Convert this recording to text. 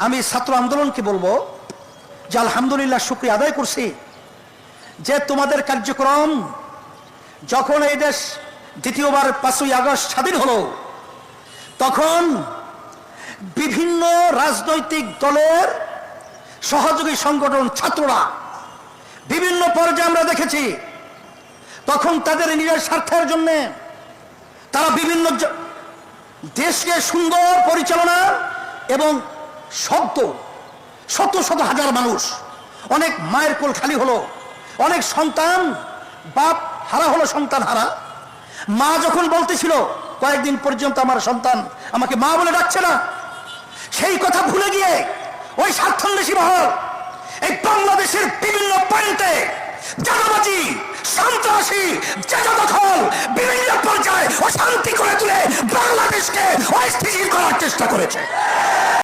আমি ছাত্র আন্দোলনকে বলবো যে আলহামদুলিল্লাহ, শুকরিয়া আদায় করছি যে তোমাদের কার্যক্রম যখন এই দেশ দ্বিতীয়বার 5ই আগস্ট স্বাধীন হলো, তখন বিভিন্ন রাজনৈতিক দলের সহযোগী সংগঠন ছাত্ররা বিভিন্ন পর্যায়ে আমরা দেখেছি, তখন তাদের নিজের স্বার্থের জন্য তারা বিভিন্ন দেশকে সুন্দর পরিচালনা এবং শত শত হাজার মানুষ, অনেক মায়ের কোল খালি হলো, অনেক সন্তান বাপ হারা হলো, সন্তান হারা মা যখন বলতেছিল কয়েকদিন পর্যন্ত আমার সন্তান আমাকে মা বলে ডাকছে না, সেই কথা ভুলে গিয়ে ওই স্বার্থান্বেষী মহল এই বাংলাদেশের বিভিন্ন পয়েন্টে চাঁদাবাজি, সন্ত্রাসী, জায়গা দখল, বিভিন্ন পর্যায়ে অশান্তি করে তুলে বাংলাদেশকে অস্থিতিশীল করার চেষ্টা করেছে।